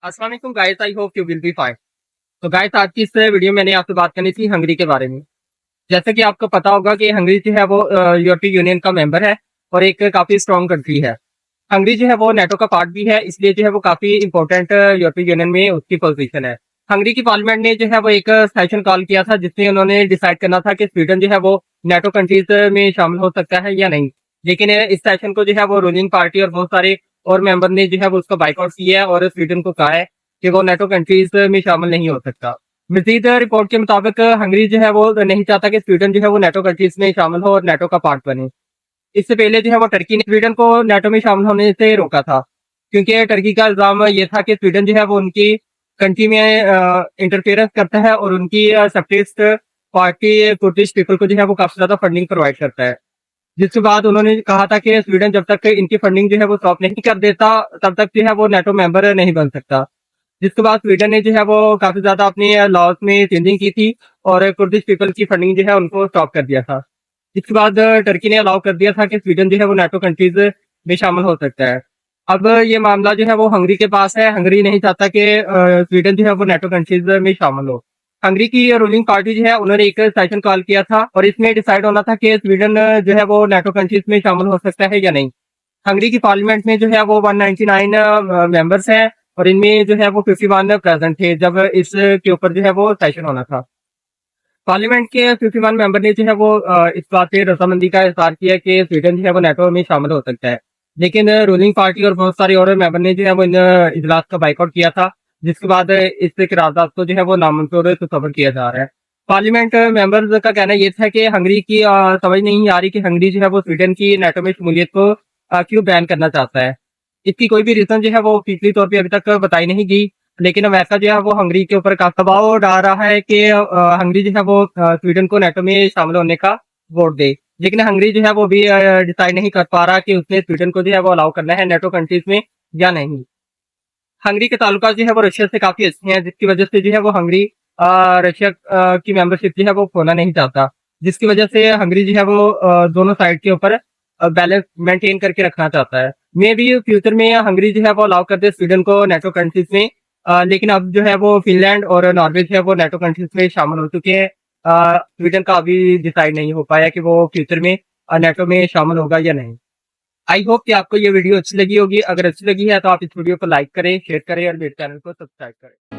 अस्सलाम वालेकुम guys, I hope you will be fine. तो गाइस, आज की इस वीडियो में मैंने आपसे बात करनी थी हंगरी के बारे में। जैसे कि आपको पता होगा कि हंगरी जो है वो यूरोपीय यूनियन का मेंबर है और एक काफी स्ट्रॉन्ग कंट्री है। हंगरी जो है वो नेटो का पार्ट भी है, इसलिए जो है वो काफी इंपॉर्टेंट यूरोपीय यूनियन में उसकी पोजीशन है। हंगरी की पार्लियामेंट ने जो है वो एक सेशन कॉल किया था जिसमें उन्होंने डिसाइड करना था कि स्वीडन जो है वो नेटो कंट्रीज में शामिल हो सकता है या नहीं। लेकिन इस सेशन को जो है वो रूलिंग पार्टी और बहुत सारे और मेंबर ने जो है वो उसका बाइकआउट किया है और स्वीडन को कहा है कि वो नेटो कंट्रीज में शामिल नहीं हो सकता। मजीद रिपोर्ट के मुताबिक हंगरी जो है वो नहीं चाहता कि स्वीडन जो है वो नेटो कंट्रीज में शामिल हो और नेटो का पार्ट बने। इससे पहले जो है वो टर्की ने स्वीडन को नेटो में शामिल होने से रोका था, क्योंकि टर्की का इल्जाम ये था कि स्वीडन जो है वो उनकी कंट्री में इंटरफेरेंस करता है और उनकी सेपरेटिस्ट पार्टी कुर्दिश पीपल को जो है वो काफी ज्यादा फंडिंग प्रोवाइड करता है। जिसके बाद उन्होंने कहा था कि स्वीडन जब तक इनकी फंडिंग जो है वो स्टॉप नहीं कर देता तब तक जो है वो नेटो मेंबर नहीं बन सकता। जिसके बाद स्वीडन ने जो है वो काफी ज्यादा अपनी लॉज में चेंजिंग की थी और कुर्दिश पीपल की फंडिंग जो है उनको स्टॉप कर दिया था। इसके बाद टर्की ने अलाउ कर दिया था कि स्वीडन जो है वो नाटो कंट्रीज में शामिल हो सकता है। अब ये मामला जो है वो हंगरी के पास है। हंगरी नहीं चाहता कि स्वीडन जो है वो नाटो कंट्रीज में शामिल हो। हंगरी की रूलिंग पार्टी जो है उन्होंने एक सेशन कॉल किया था और इसमें डिसाइड होना था कि स्वीडन जो है वो नाटो कंट्रीज में शामिल हो सकता है या नहीं। हंगरी की पार्लियामेंट में जो है वो 199 मेंबर्स हैं और इनमें जो है वो 51 प्रेजेंट थे जब इसके ऊपर जो है वो सेशन होना था। पार्लियामेंट के 51 मेंबर ने जो है वो इस बात से रजामंदी का इजहार किया कि स्वीडन जो है वो नेटो में शामिल हो सकता है। लेकिन रूलिंग पार्टी और बहुत सारे और मेंबर ने जो है वो इन इजलास का बाइकआउट किया था, जिसके बाद इस करारदाद को जो है वो नामंजूर तस्वर किया जा रहा है। पार्लियामेंट मेंबर्स का कहना ये था कि हंगरी की समझ नहीं आ रही कि हंगरी जो है वो स्वीडन की नेटो में शमूलियत को क्यों बैन करना चाहता है। इसकी कोई भी रीजन जो है वो ऑफिशियली तौर पे अभी तक बताई नहीं गई। लेकिन अमेरिका जो है वो हंगरी के ऊपर काफी दबाव डाल रहा है कि हंगरी जो है वो स्वीडन को नेटो में शामिल होने का वोट दे। लेकिन हंगरी जो है वो भी डिसाइड नहीं कर पा रहा कि उसने स्वीडन को जो है वो अलाउ करना है नेटो कंट्रीज में या नहीं। हंगरी के ताल्लुकात जो है वो रशिया से काफी अच्छे हैं, जिसकी वजह से जो है वो हंगरी रशिया की मेंबरशिप जो है वो खोना नहीं चाहता। जिसकी वजह से हंगरी जो है वो दोनों साइड के ऊपर बैलेंस मेंटेन करके रखना चाहता है। मे भी फ्यूचर में हंगरी जो है वो अलाउ कर दे स्वीडन को नेटो कंट्रीज में। लेकिन अब जो है वो फिनलैंड और नॉर्वे जो है वो नेटो कंट्रीज में शामिल हो चुके हैं। स्वीडन का अभी डिसाइड नहीं हो पाया कि वो फ्यूचर में नेटो में शामिल होगा या नहीं। आई होप कि आपको ये वीडियो अच्छी लगी होगी। अगर अच्छी लगी है तो आप इस वीडियो को लाइक करें, शेयर करें और मेरे चैनल को सब्सक्राइब करें।